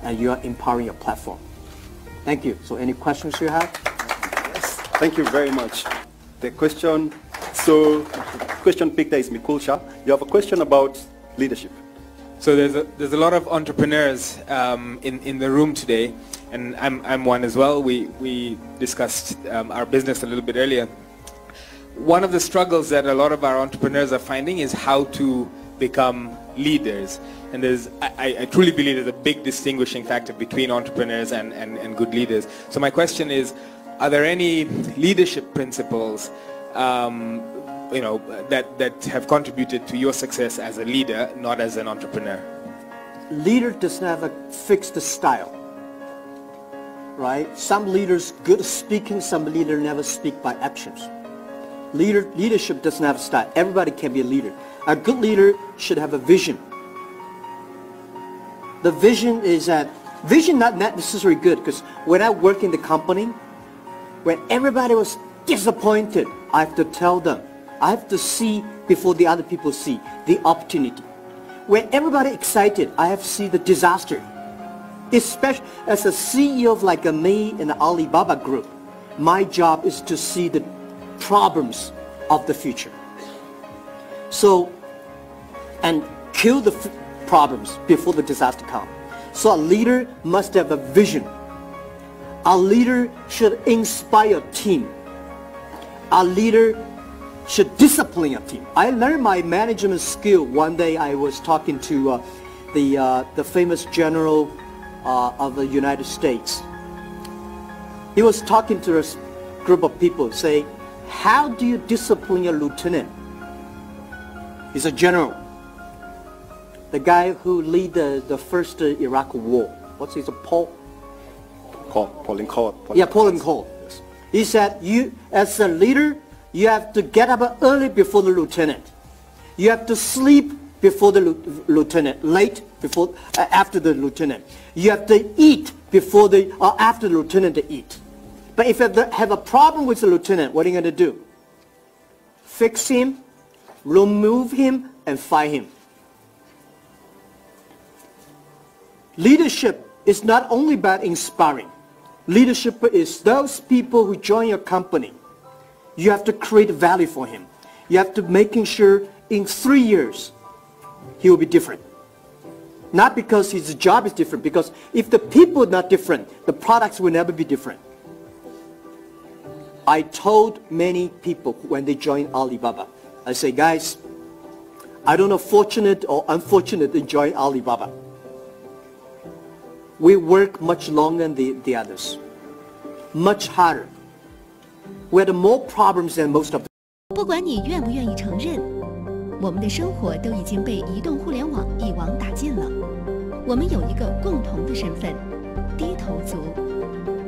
and you are empowering your platform. Thank you. So any questions you have? Yes. Thank you very much. The question, so question picker is Mikul Shah. You have a question about leadership. So there's a lot of entrepreneurs in the room today, and I'm one as well. We discussed our business a little bit earlier. One of the struggles that a lot of our entrepreneurs are finding is how to become leaders. And I truly believe there's a big distinguishing factor between entrepreneurs and good leaders. So my question is, are there any leadership principles that have contributed to your success as a leader, not as an entrepreneur? Leader doesn't have a fixed style, right? Some leaders good at speaking, some leaders never speak by actions. Leadership doesn't have a style. Everybody can be a leader. A good leader should have a vision. The vision is that, vision not necessarily good, because when I work in the company, when everybody was disappointed, I have to tell them, I have to see before the other people see the opportunity. When everybody excited, I have to see the disaster. Especially as a CEO of like me in the Alibaba group, my job is to see the problems of the future. So, and kill the problems before the disaster comes. So a leader must have a vision. A leader should inspire a team. A leader should discipline a team. I learned my management skill one day. I was talking to the famous general of the United States. He was talking to a group of people, say, how do you discipline your lieutenant? He's a general. The guy who lead the first Iraq war. What's his name? Pauline Cole. Yeah, Pauline Cole. Yes. He said, you as a leader, you have to get up early before the lieutenant. You have to sleep before the lieutenant, late before, after the lieutenant. You have to eat before after the lieutenant to eat. But if you have a problem with the lieutenant, what are you going to do? Fix him, remove him, and fire him. Leadership is not only about inspiring. Leadership is those people who join your company. You have to create value for him. You have to making sure in 3 years he will be different. Not because his job is different, because if the people are not different, the products will never be different. I told many people when they joined Alibaba, I say, guys, I don't know fortunate or unfortunate in joining Alibaba. We work much longer than the others, much harder. We had more problems than most of them. 不管你愿不愿意承认，我们的生活都已经被移动互联网一网打尽了。我们有一个共同的身份——低头族。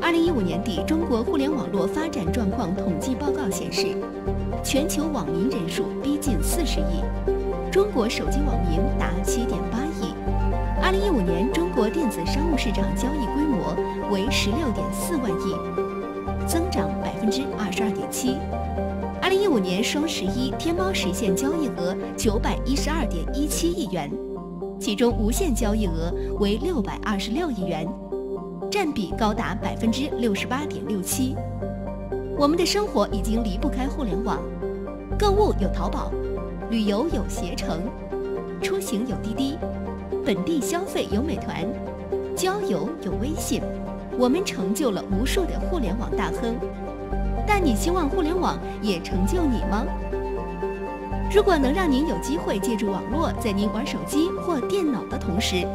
2015年底，中国互联网络发展状况统计报告显示，全球网民人数逼近40亿，中国手机网民达7.8亿。2015年，中国电子商务市场交易规模为16.4万亿，增长22.7%。2015年双11，天猫实现交易额912.17亿元，其中无线交易额为626亿元，占比高达68.67%。我们的生活已经离不开互联网，购物有淘宝，旅游有携程，出行有滴滴，本地消费有美团，交友有微信。我们成就了无数的互联网大亨，但你希望互联网也成就你吗？如果能让您有机会借助网络，在您玩手机或电脑的同时，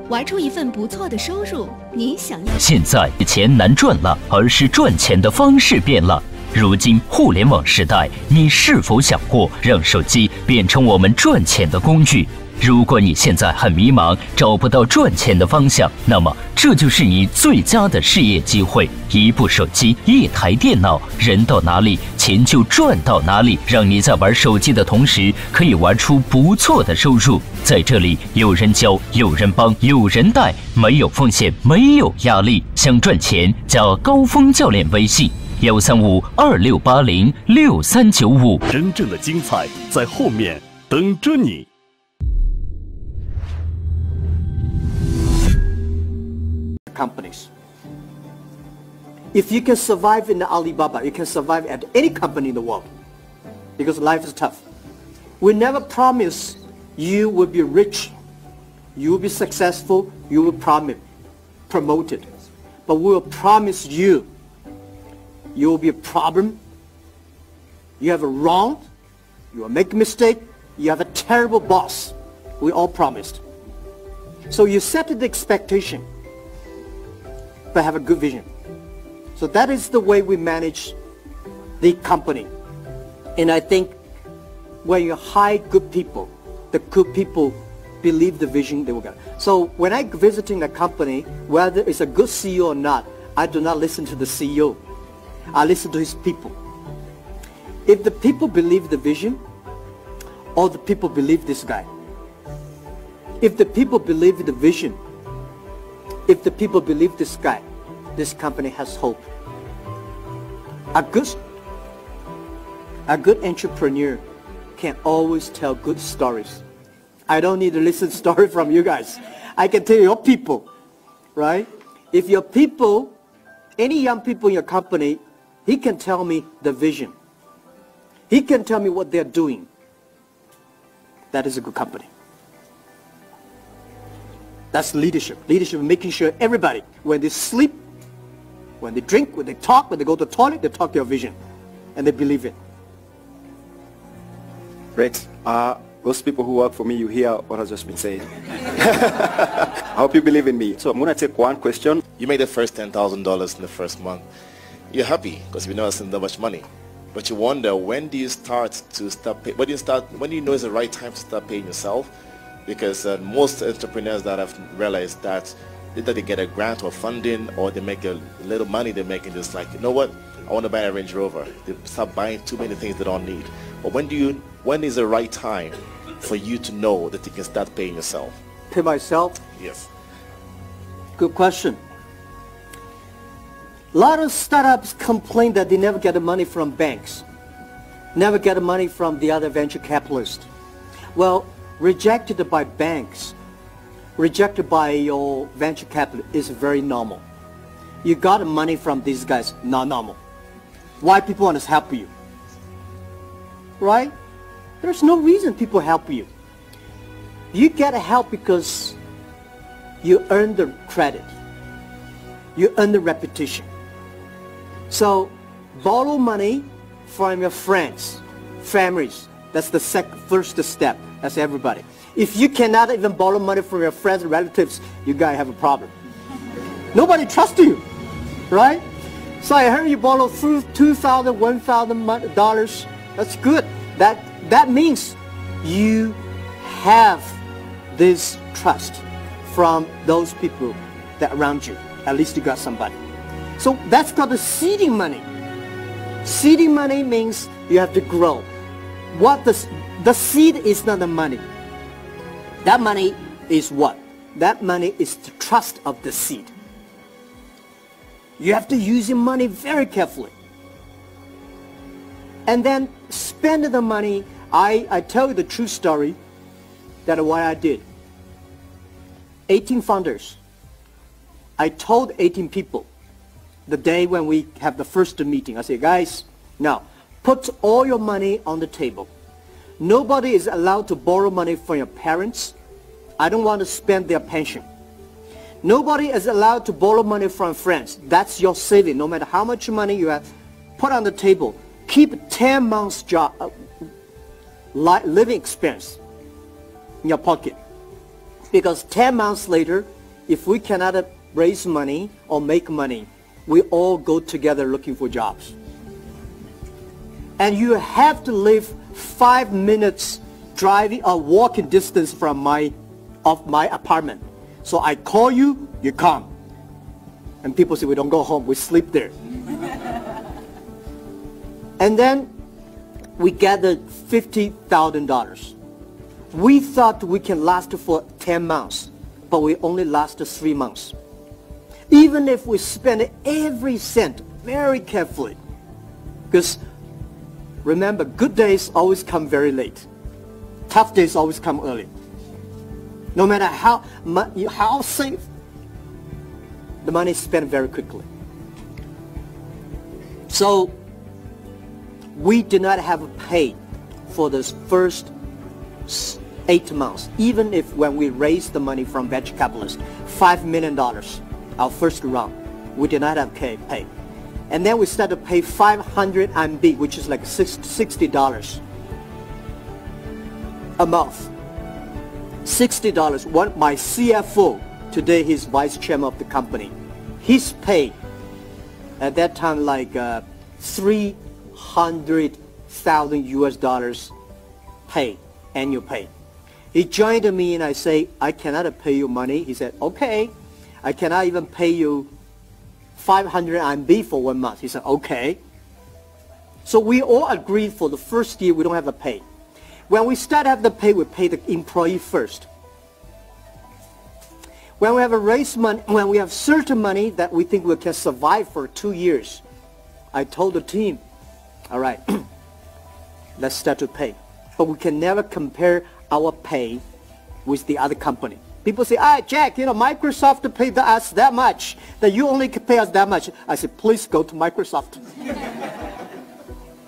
玩出一份不错的收入，你想要？现在钱难赚了，而是赚钱的方式变了。如今互联网时代，你是否想过让手机变成我们赚钱的工具？如果你现在很迷茫，找不到赚钱的方向，那么这就是你最佳的事业机会。一部手机，一台电脑，人到哪里，钱就赚到哪里。让你在玩手机的同时，可以玩出不错的收入。在这里，有人教，有人帮，有人带，没有风险，没有压力。想赚钱，加高峰教练微信13526806395。真正的精彩在后面等着你。companies. If you can survive in the Alibaba, you can survive at any company in the world because life is tough. We never promise you will be rich, you will be successful, you will be promoted. But we will promise you will be a problem, you have a wrong, you will make a mistake, you have a terrible boss. We all promised. So you set the expectation, but have a good vision. So that is the way we manage the company. And I think when you hire good people, the good people believe the vision they will get. So when I visiting a company, whether it's a good CEO or not, I do not listen to the CEO. I listen to his people. If the people believe the vision, or the people believe this guy. If the people believe the vision, if the people believe this guy, this company has hope. A good entrepreneur can always tell good stories. I don't need to listen to story from you guys. I can tell your people, right? If your people, any young people in your company, he can tell me the vision. He can tell me what they're doing. That is a good company. That's leadership. Leadership is making sure everybody, when they sleep, when they drink, when they talk, when they go to the toilet, they talk your vision. And they believe it. Great. Those people who work for me, you hear what has just been said. I hope you believe in me. So I'm going to take one question. You made the first $10,000 in the first month. You're happy because you've never seen that much money. But you wonder, when do you start to start paying? When do you know it's the right time to start paying yourself? Because most entrepreneurs that have realized that either they get a grant or funding, or they make a little money they're making, just like, you know what, I want to buy a Range Rover. They start buying too many things they don't need. But when is the right time for you to know that you can start paying yourself? Pay myself? Yes. Good question. A lot of startups complain that they never get the money from banks, never get the money from the other venture capitalists. Well, rejected by banks, rejected by your venture capital is very normal. You got the money from these guys, not normal. Why people want to help you? Right? There's no reason people help you. You get help because you earn the credit. You earn the reputation. So borrow money from your friends, families. That's the first step. That's everybody. If you cannot even borrow money from your friends and relatives, you guys have a problem. Nobody trusts you, right? So I heard you borrow $2,000, $1,000. That's good. That means you have this trust from those people that around you. At least you got somebody. So that's called the seeding money. Seeding money means you have to grow. The seed is not the money. That money is what? That money is the trust of the seed. You have to use your money very carefully. And then spend the money. I tell you the true story that what I did. 18 founders. I told 18 people the day when we have the first meeting. I said, guys, now put all your money on the table. Nobody is allowed to borrow money from your parents. I don't want to spend their pension. Nobody is allowed to borrow money from friends. That's your saving. No matter how much money you have, put on the table. Keep 10 months job, living expense in your pocket. Because 10 months later, if we cannot raise money or make money, we all go together looking for jobs. And you have to live 5 minutes driving or walking distance from my apartment. So I call you, you come. And people say, we don't go home, we sleep there. And then we gathered $50,000. We thought we can last for 10 months, but we only lasted 3 months. Even if we spend every cent very carefully, because remember, good days always come very late. Tough days always come early. No matter how safe, the money is spent very quickly. So we did not have a pay for the first 8 months, even if when we raised the money from venture capitalists, $5 million, our first round, we did not have pay. And then we started to pay 500 RMB, which is like $60 a month. $60. My CFO, today he's vice chairman of the company, his pay at that time like $300,000 US pay, annual pay. He joined me and I say, I cannot pay you money. He said, okay, I cannot even pay you 500 RMB for 1 month. He said, okay. So we all agreed for the first year we don't have a pay. When we start to have the pay, we pay the employee first. When we have a raise money, when we have certain money that we think we can survive for 2 years, I told the team, all right, let's start to pay. But we can never compare our pay with the other company. People say, Jack, Microsoft paid us that much, that you only can pay us that much. I said, please go to Microsoft.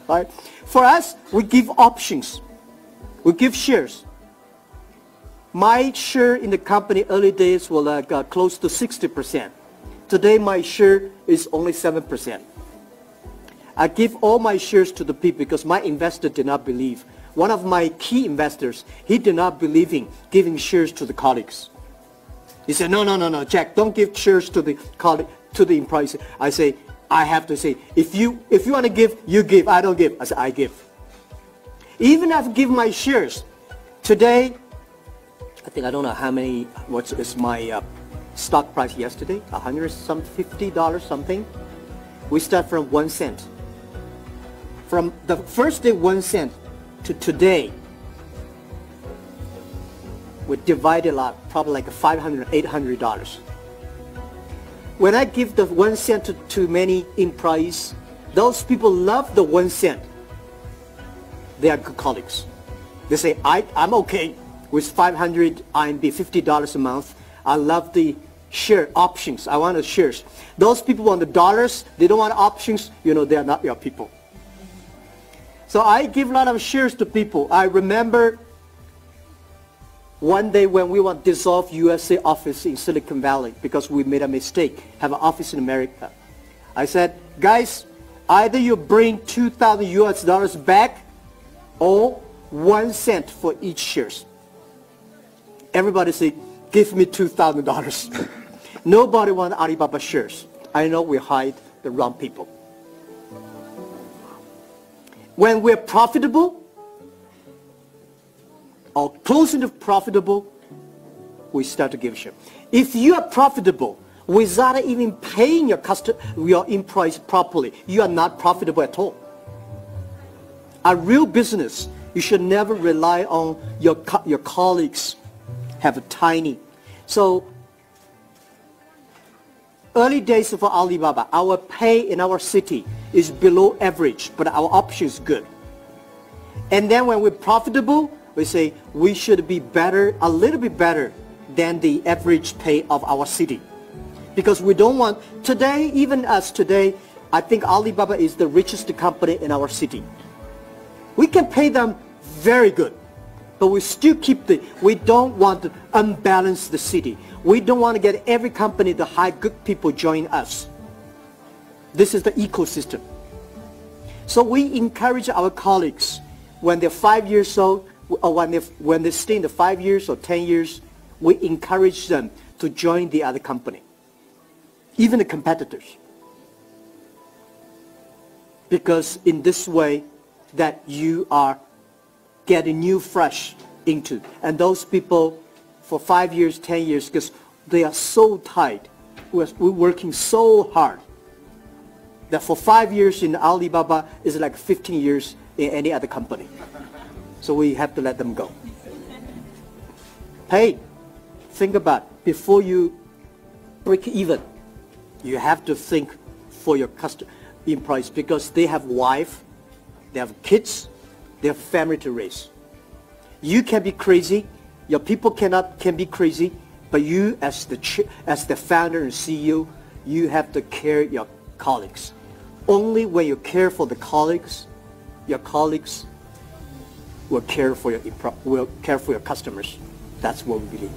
Right? For us, we give options. We give shares. My share in the company early days was close to 60%. Today, my share is only 7%. I give all my shares to the people because my investor did not believe. One of my key investors, he did not believe in giving shares to the colleagues. He said, no, Jack, don't give shares to the employees. I say, I have to say, if you want to give, you give. I don't give. I say, I give. Even if I give my shares, today, I think I don't know how many, what is my stock price yesterday? $150 something. We start from 1 cent. From the first day 1 cent to today, we divided a lot, probably like $500, $800. When I give the 1 cent to many employees, those people love the 1 cent. They are good colleagues. They say, I'm okay with 500 RMB, $50 a month. I love the share options. I want the shares. Those people want the dollars. They don't want options. They are not your people. So I give a lot of shares to people. I remember one day when we want to dissolve USA office in Silicon Valley because we made a mistake, have an office in America. I said, guys, either you bring 2,000 US dollars back or 1 cent for each shares. Everybody say, give me $2,000. Nobody wants Alibaba shares. I know we hide the wrong people. When we're profitable, or close to profitable, we start to give share. If you are profitable without even paying your employees properly, you are not profitable at all. A real business, you should never rely on your colleagues have a tiny. So early days for Alibaba, our pay in our city is below average, but our option is good. And then when we're profitable, we say we should be better, a little bit better than the average pay of our city. Because we don't want, today, even us today, I think Alibaba is the richest company in our city. We can pay them very good, but we still we don't want to unbalance the city. We don't want to get every company, the high good people join us. This is the ecosystem. So we encourage our colleagues when they're 5 years old, or when they stay in the 5 years or 10 years, we encourage them to join the other company, even the competitors. Because in this way, that you are getting new fresh into. And those people for 5 years, 10 years, because they are so tight, we're working so hard, that for 5 years in Alibaba is like 15 years in any other company. So we have to let them go. Hey, think about it. Before you break even, you have to think for your employees because they have wife, they have kids, they have family to raise. You can be crazy, your people can be crazy, but you as the founder and CEO, you have to care your colleagues. Only when you care for the colleagues, your colleagues will care for your customers. That's what we believe.